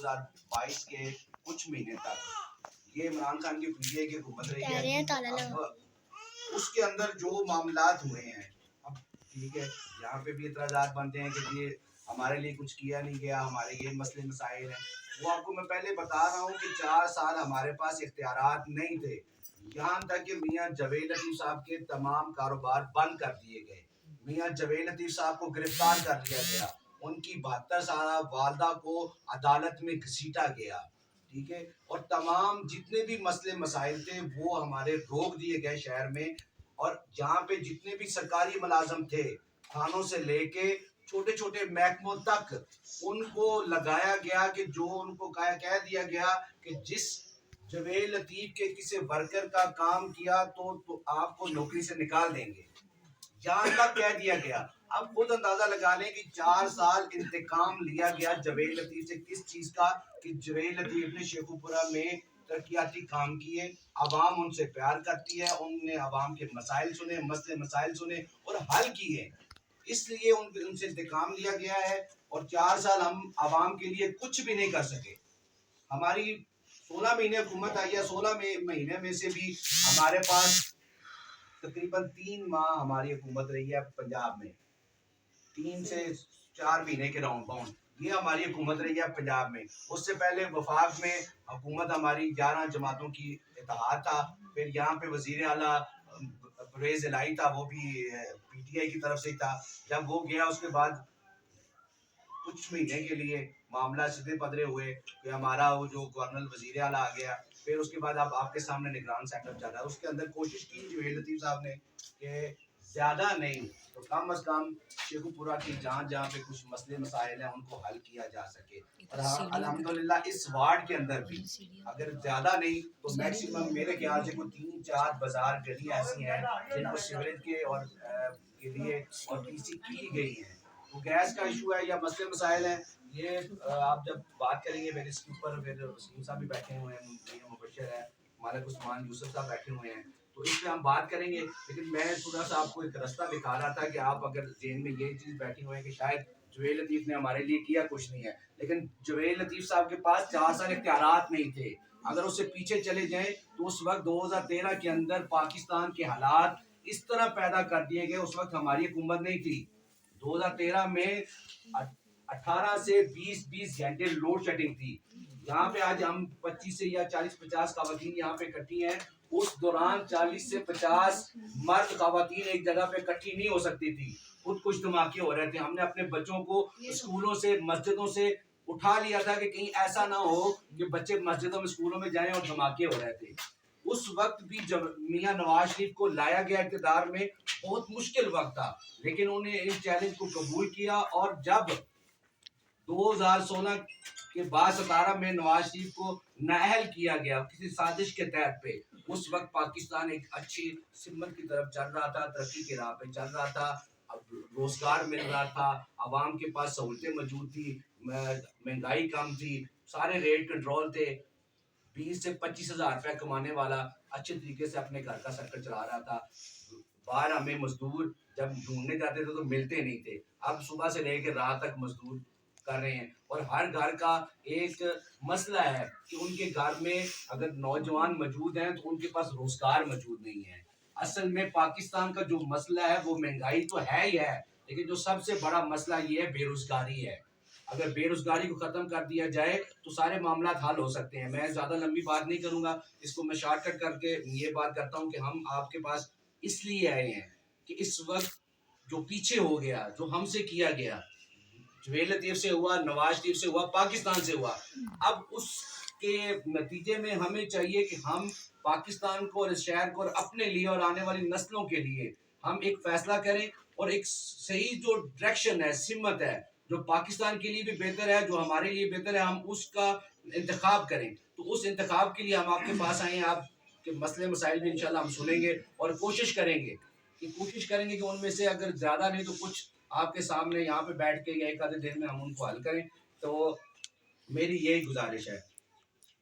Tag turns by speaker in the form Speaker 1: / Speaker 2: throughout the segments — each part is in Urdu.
Speaker 1: 2022 کے کچھ مہینے تک یہ عمران خان کی پی ٹی آئی کی حکومت رہی ہے. اب اس کے اندر جو معاملات ہوئے ہیں، اب ٹھیک ہے یہاں پہ بھی اعتراضات بنتے ہیں کہ یہ ہمارے لیے کچھ کیا نہیں گیا، ہمارے یہ مسئلے مسائل ہیں. وہ آپ کو میں پہلے بتا رہا ہوں کہ 4 سال ہمارے پاس اختیارات نہیں تھے، یہاں تک کہ میاں جاوید لطیف صاحب کے تمام کاروبار بند کر دیے گئے. میاں جاوید لطیف صاحب کو گرفتار کر لیا گیا، ان کی 72 سالہ والدہ کو عدالت میں گھسیٹا گیا. ٹھیک ہے، اور تمام جتنے بھی مسئلے مسائل تھے وہ ہمارے روک دیے گئے شہر میں. اور یہاں پہ جتنے بھی سرکاری ملازم تھے، تھانوں سے لے کے چھوٹے چھوٹے محکموں تک، ان کو لگایا گیا کہ جو ان کو کہہ دیا گیا کہ جس جاوید لطیف کے کسی ورکر کا کام کیا تو آپ کو نوکری سے نکال دیں گے، یہاں تک کہہ دیا گیا. اب خود اندازہ لگا لیں کہ 4 سال انتقام لیا گیا جاوید لطیف سے کس چیز کا، کہ جاوید لطیف نے شیخو پورہ میں ترقیاتی کام کیے، عوام ان سے پیار کرتی ہے، ان نے عوام کے مسائل سنے، مسئلے مسائل سنے اور حل کیے، اس لیے ان سے انتقام لیا گیا ہے. اور 4 سال ہم عوام کے لیے کچھ بھی نہیں کر سکے. ہماری 16 مہینے حکومت آئی ہے، 16 مہینے میں سے بھی ہمارے پاس تقریباً 3 ماہ ہماری حکومت رہی ہے پنجاب میں، 3 سے 4 مہینے کے راؤنڈ باؤنڈ یہ ہماری حکومت رہی ہے پنجاب میں. اس سے پہلے وفاق میں حکومت ہماری 11 جماعتوں کی اتحاد تھا. پھر یہاں پہ وزیر اعلیٰ پرویز الہی تھا، وہ بھی پی ٹی آئی کی طرف سے تھا. جب وہ گیا اس کے بعد کچھ مہینے کے لیے معاملہ سیدھے پدرے ہوئے کہ ہمارا وہ جو گورنر وزیر اعلیٰ آ گیا. پھر اس کے بعد اب آپ کے سامنے نگران سیٹ اپ چل رہا ہے. اس کے اندر کوشش کی جاوید لطیف صاحب نے کہ زیادہ نہیں تو کم از کم شیخو پورہ کی جہاں پہ کچھ مسئلے مسائل ہیں ان کو حل کیا جا سکے. اور الحمدللہ اس وارڈ کے اندر بھی اگر زیادہ نہیں تو میکسیمم میرے خیال سے کوئی 3-4 بازار گلی ایسی ہیں جن کو سیوریج کے اور کے لیے اور پی سی کی گئی ہیں. وہ گیس کا ایشو ہے یا مسئلے مسائل ہیں، یہ آپ جب بات کریں گے میرے اس کے اوپر پھر وسیم صاحب بھی بیٹھے ہوئے ہیں، مبشر ہے، مالک عثمان یوسف صاحب بیٹھے ہوئے ہیں، تو اس پہ ہم بات کریں گے. لیکن میں تھوڑا سا آپ کو ایک راستہ دکھا رہا تھا کہ آپ اگر ذہن میں یہ چیز بیٹھی ہوئے ہیں کہ شاید جاوید لطیف نے ہمارے لیے کیا کچھ نہیں ہے، لیکن جاوید لطیف صاحب کے پاس 4 سال اختیارات نہیں تھے. اگر اس سے پیچھے چلے جائیں تو اس وقت 2013 کے اندر پاکستان کے حالات اس طرح پیدا کر دیے گئے. اس وقت ہماری حکومت نہیں تھی. 2013 میں 18 سے 20 گھنٹے لوڈ شیڈنگ تھی. یہاں پہ آج ہم 25 سے یا 40-50 خواتین یہاں پہ اکٹھی ہیں، اس دوران 40 سے 50 مرد خواتین ایک جگہ پہ اکٹھی نہیں ہو سکتی تھی. خود کچھ دھماکے ہو رہے تھے. ہم نے اپنے بچوں کو اسکولوں سے مسجدوں سے اٹھا لیا تھا کہ کہیں ایسا نہ ہو کہ بچے مسجدوں میں اسکولوں میں جائیں اور دھماکے ہو رہے تھے. اس وقت بھی جب میاں نواز شریف کو لایا گیا اقتدار میں بہت مشکل وقت تھا، لیکن انہوں نے اس چیلنج کو قبول کیا. اور جب 2016 کے بعد 17 میں نواز شریف کو نااہل کیا گیا کسی سازش کے تحت پہ، اس وقت پاکستان ایک اچھی سمت کی طرف چل رہا تھا، ترقی کی راہ پہ چل رہا تھا، روزگار مل رہا تھا، عوام کے پاس سہولتیں موجود تھی، مہنگائی کم تھی، سارے ریٹ کنٹرول تھے. 20 سے 25 ہزار روپے کمانے والا اچھے طریقے سے اپنے گھر کا سرکل چلا رہا تھا. باہر ہمیں مزدور جب ڈھونڈنے جاتے تھے تو ملتے نہیں تھے. اب صبح سے لے کے رات تک مزدور کر رہے ہیں. اور ہر گھر کا ایک مسئلہ ہے کہ ان کے گھر میں اگر نوجوان موجود ہیں تو ان کے پاس روزگار موجود نہیں ہے. اصل میں پاکستان کا جو مسئلہ ہے وہ مہنگائی تو ہے ہی ہے، لیکن جو سب سے بڑا مسئلہ یہ ہے بے روزگاری ہے. اگر بے روزگاری کو ختم کر دیا جائے تو سارے معاملات حل ہو سکتے ہیں. میں زیادہ لمبی بات نہیں کروں گا، اس کو میں شارٹ کٹ کر کے یہ بات کرتا ہوں کہ ہم آپ کے پاس اس لیے آئے ہیں کہ اس وقت جو پیچھے ہو گیا، جو ہم سے کیا گیا، جاوید لطیف سے ہوا، نواز شریف سے ہوا، پاکستان سے ہوا، اب اس کے نتیجے میں ہمیں چاہیے کہ ہم پاکستان کو اور اس شہر کو اور اپنے لیے اور آنے والی نسلوں کے لیے ہم ایک فیصلہ کریں اور ایک صحیح جو ڈائریکشن ہے، سمت ہے، جو پاکستان کے لیے بھی بہتر ہے، جو ہمارے لیے بہتر ہے، ہم اس کا انتخاب کریں. تو اس انتخاب کے لیے ہم آپ کے پاس آئے ہیں. آپ کے مسئلے مسائل بھی انشاءاللہ ہم سنیں گے اور کوشش کریں گے کہ ان میں سے اگر زیادہ نہیں تو کچھ آپ کے سامنے یہاں پہ بیٹھ کے یا ایک آدھے دن میں ہم ان کو حل کریں. تو میری یہی گزارش ہے،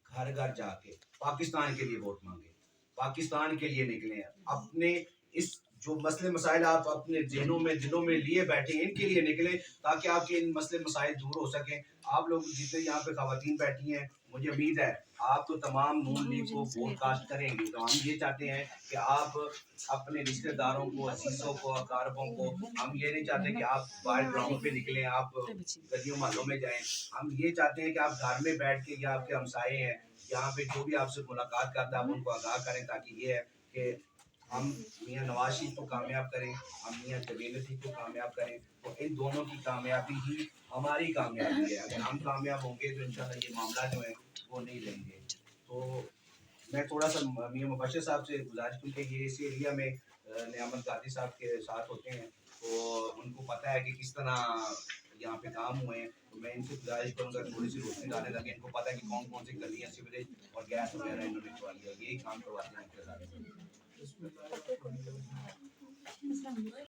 Speaker 1: گھر گھر جا کے پاکستان کے لیے ووٹ مانگیں، پاکستان کے لیے نکلیں، اپنے اس جو مسئلے مسائل آپ اپنے ذہنوں میں دلوں میں لیے بیٹھے ہیں ان کے لیے نکلے تاکہ آپ کے ان مسئلے مسائل دور ہو سکیں. آپ لوگ جتنے یہاں پہ خواتین بیٹھی ہیں مجھے امید ہے آپ تو تمام نون لیگ کو ووٹ کاسٹ کریں گے. تو ہم یہ چاہتے ہیں کہ آپ اپنے رشتہ داروں کو عزیزوں کو اقاربوں کو ہم یہ نہیں چاہتے کہ آپ باہر گراؤنڈ پہ نکلیں آپ گلیوں محلوں میں جائیں. ہم یہ چاہتے ہیں کہ آپ گھر میں بیٹھ کے یا آپ کے ہمسائے ہیں یہاں پہ جو بھی آپ سے ملاقات کرتا ہے آپ ان کو آگاہ کریں تاکہ یہ ہے کہ ہم میاں نواز شریف کو کامیاب کریں ہم میاں جمیل لطیف کو کامیاب کریں. تو ان دونوں کی کامیابی ہی ہماری کامیابی ہے. اگر ہم کامیاب ہوں گے تو انشاءاللہ یہ معاملہ جو ہے وہ نہیں لیں گے. تو میں تھوڑا سا میاں مبشر صاحب سے گزارش کروں کہ یہ اس ایریا میں نعمت قاضی صاحب کے ساتھ ہوتے ہیں تو ان کو پتہ ہے کہ کس طرح یہاں پہ کام ہوئے ہیں. تو میں ان سے گزارش کروں گا تھوڑی سی روشنی ڈالنے لگے. ان کو پتہ ہے کہ کون کون سی گلیاں سیوریج اور گیس وغیرہ انہوں نے کروائی ہے. یہی کام کرواتے ہیں ان کے ساتھ.